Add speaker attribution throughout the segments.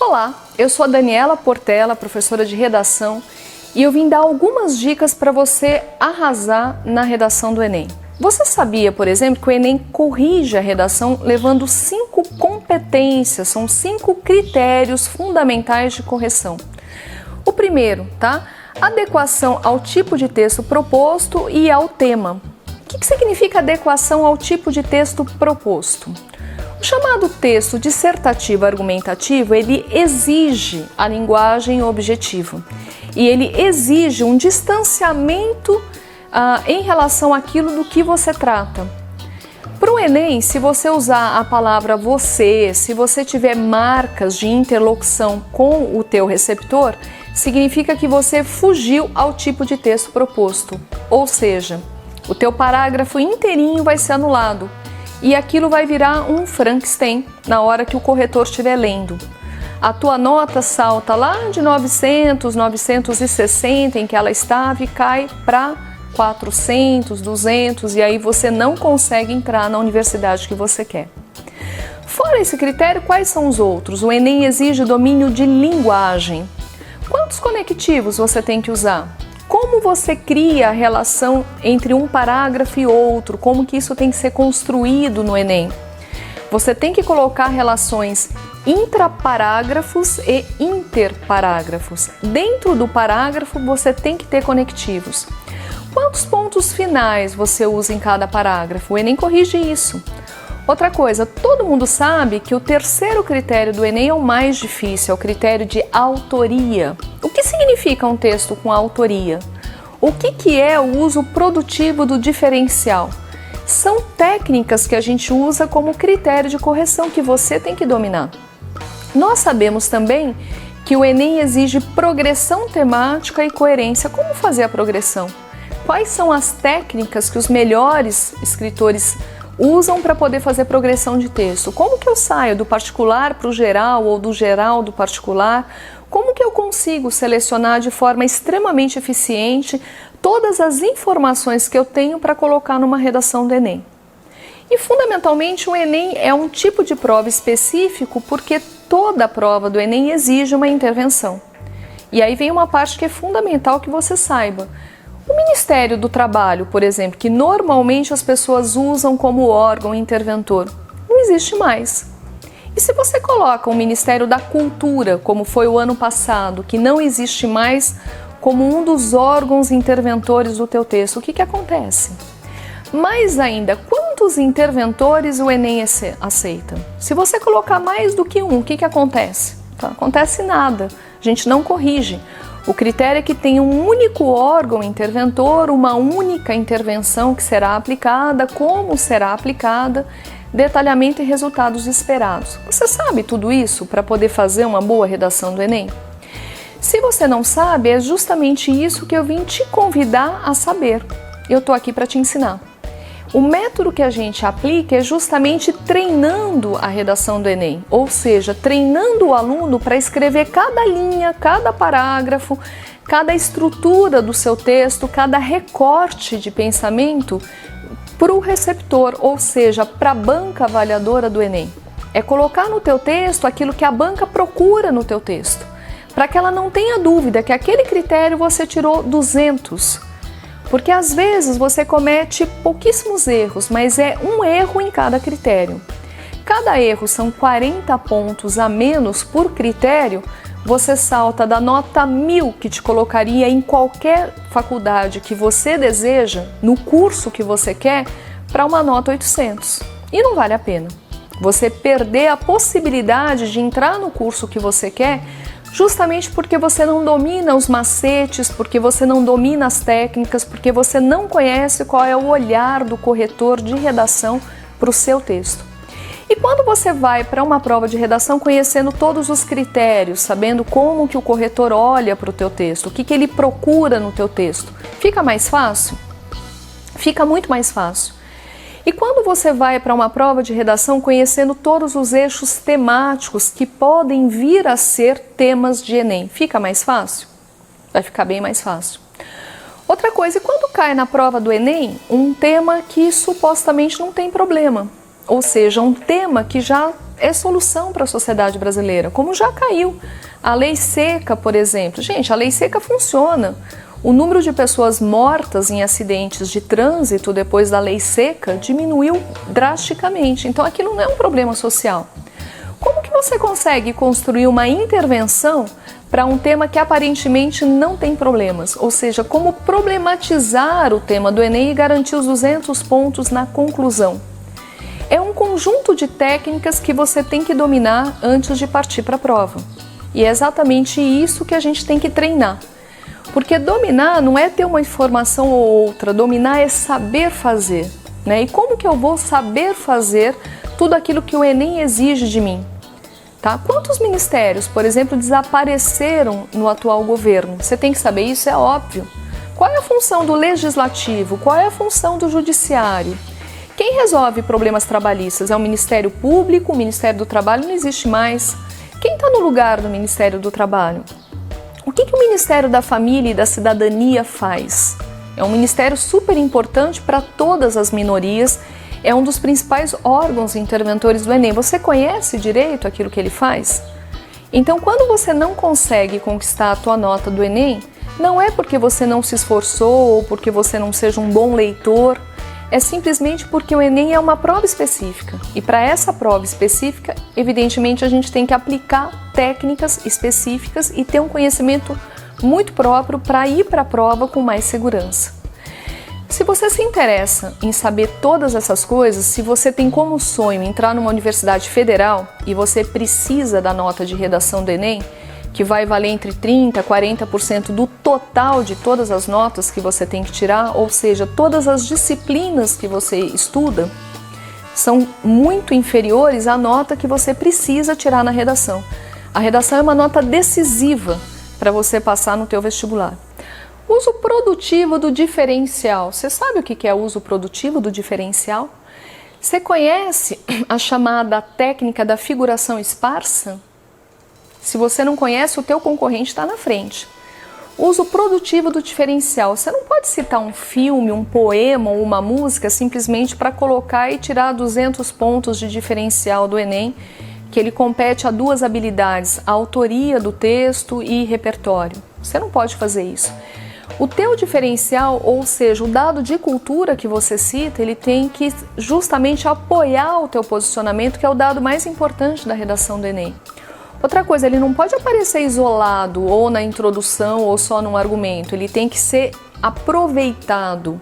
Speaker 1: Olá, eu sou a Daniela Portela, professora de redação, e eu vim dar algumas dicas para você arrasar na redação do Enem. Você sabia, por exemplo, que o Enem corrige a redação levando 5 competências, são 5 critérios fundamentais de correção. O primeiro, tá? Adequação ao tipo de texto proposto e ao tema. O que significa adequação ao tipo de texto proposto? O chamado texto dissertativo argumentativo, ele exige a linguagem objetiva e ele exige um distanciamento em relação àquilo do que você trata. Para o Enem, se você usar a palavra você, se você tiver marcas de interlocução com o teu receptor, significa que você fugiu ao tipo de texto proposto, ou seja, o teu parágrafo inteirinho vai ser anulado. E aquilo vai virar um Frankenstein na hora que o corretor estiver lendo. A tua nota salta lá de 900, 960 em que ela estava e cai para 400, 200 e aí você não consegue entrar na universidade que você quer. Fora esse critério, quais são os outros? O Enem exige domínio de linguagem. Quantos conectivos você tem que usar? Como você cria a relação entre um parágrafo e outro? Como que isso tem que ser construído no Enem? Você tem que colocar relações intraparágrafos e interparágrafos. Dentro do parágrafo você tem que ter conectivos. Quantos pontos finais você usa em cada parágrafo? O Enem corrige isso. Outra coisa, todo mundo sabe que o terceiro critério do Enem é o mais difícil, é o critério de autoria. O que significa um texto com autoria? O que é o uso produtivo do diferencial? São técnicas que a gente usa como critério de correção que você tem que dominar. Nós sabemos também que o Enem exige progressão temática e coerência. Como fazer a progressão? Quais são as técnicas que os melhores escritores usam para poder fazer progressão de texto? Como que eu saio do particular para o geral ou do geral do particular? Como que eu consigo selecionar de forma extremamente eficiente todas as informações que eu tenho para colocar numa redação do Enem? E fundamentalmente o Enem é um tipo de prova específico porque toda a prova do Enem exige uma intervenção. E aí vem uma parte que é fundamental que você saiba. O Ministério do Trabalho, por exemplo, que normalmente as pessoas usam como órgão interventor, não existe mais. E se você coloca o Ministério da Cultura, como foi o ano passado, que não existe mais como um dos órgãos interventores do teu texto, o que acontece? Mais ainda, quantos interventores o Enem aceita? Se você colocar mais do que um, o que acontece? Não acontece nada, a gente não corrige. O critério é que tenha um único órgão interventor, uma única intervenção que será aplicada, como será aplicada, detalhamento e resultados esperados. Você sabe tudo isso para poder fazer uma boa redação do Enem? Se você não sabe, é justamente isso que eu vim te convidar a saber. Eu estou aqui para te ensinar. O método que a gente aplica é justamente treinando a redação do Enem, ou seja, treinando o aluno para escrever cada linha, cada parágrafo, cada estrutura do seu texto, cada recorte de pensamento para o receptor, ou seja, para a banca avaliadora do Enem. É colocar no teu texto aquilo que a banca procura no teu texto, para que ela não tenha dúvida que aquele critério você tirou 200. Porque às vezes você comete pouquíssimos erros, mas é um erro em cada critério. Cada erro são 40 pontos a menos por critério, você salta da nota 1000 que te colocaria em qualquer faculdade que você deseja, no curso que você quer, para uma nota 800. E não vale a pena. Você perder a possibilidade de entrar no curso que você quer justamente porque você não domina os macetes, porque você não domina as técnicas, porque você não conhece qual é o olhar do corretor de redação para o seu texto. E quando você vai para uma prova de redação conhecendo todos os critérios, sabendo como que o corretor olha para o teu texto, o que ele procura no teu texto, fica mais fácil? Fica muito mais fácil. E quando você vai para uma prova de redação conhecendo todos os eixos temáticos que podem vir a ser temas de Enem, fica mais fácil? Vai ficar bem mais fácil. Outra coisa, e quando cai na prova do Enem um tema que supostamente não tem problema, ou seja, um tema que já é solução para a sociedade brasileira, como já caiu. A lei seca, por exemplo. Gente, a lei seca funciona. O número de pessoas mortas em acidentes de trânsito depois da lei seca diminuiu drasticamente. Então aquilo não é um problema social. Como que você consegue construir uma intervenção para um tema que aparentemente não tem problemas? Ou seja, como problematizar o tema do Enem e garantir os 200 pontos na conclusão? É um conjunto de técnicas que você tem que dominar antes de partir para a prova. E é exatamente isso que a gente tem que treinar. Porque dominar não é ter uma informação ou outra, dominar é saber fazer, né? E como que eu vou saber fazer tudo aquilo que o Enem exige de mim? Tá? Quantos ministérios, por exemplo, desapareceram no atual governo? Você tem que saber isso, é óbvio. Qual é a função do legislativo? Qual é a função do judiciário? Quem resolve problemas trabalhistas? É o Ministério Público, o Ministério do Trabalho não existe mais. Quem está no lugar do Ministério do Trabalho? O que o Ministério da Família e da Cidadania faz? É um ministério super importante para todas as minorias, é um dos principais órgãos interventores do Enem. Você conhece direito aquilo que ele faz? Então, quando você não consegue conquistar a tua nota do Enem, não é porque você não se esforçou ou porque você não seja um bom leitor, é simplesmente porque o Enem é uma prova específica. E para essa prova específica, evidentemente, a gente tem que aplicar técnicas específicas e ter um conhecimento muito próprio para ir para a prova com mais segurança. Se você se interessa em saber todas essas coisas, se você tem como sonho entrar numa universidade federal e você precisa da nota de redação do Enem, que vai valer entre 30% e 40% do total de todas as notas que você tem que tirar, ou seja, todas as disciplinas que você estuda, são muito inferiores à nota que você precisa tirar na redação. A redação é uma nota decisiva para você passar no teu vestibular. Uso produtivo do diferencial. Você sabe o que é o uso produtivo do diferencial? Você conhece a chamada técnica da figuração esparsa? Se você não conhece, o teu concorrente está na frente. Uso produtivo do diferencial. Você não pode citar um filme, um poema ou uma música simplesmente para colocar e tirar 200 pontos de diferencial do Enem, que ele compete a duas habilidades, a autoria do texto e repertório. Você não pode fazer isso. O teu diferencial, ou seja, o dado de cultura que você cita, ele tem que justamente apoiar o teu posicionamento, que é o dado mais importante da redação do Enem. Outra coisa, ele não pode aparecer isolado ou na introdução ou só num argumento, ele tem que ser aproveitado.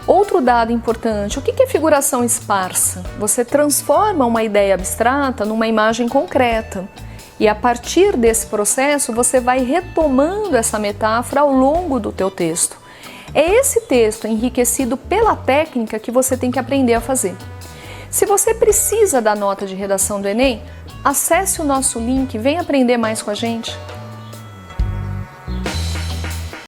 Speaker 1: Outro dado importante, o que é figuração esparsa? Você transforma uma ideia abstrata numa imagem concreta e a partir desse processo você vai retomando essa metáfora ao longo do teu texto. É esse texto enriquecido pela técnica que você tem que aprender a fazer. Se você precisa da nota de redação do Enem, acesse o nosso link, vem aprender mais com a gente.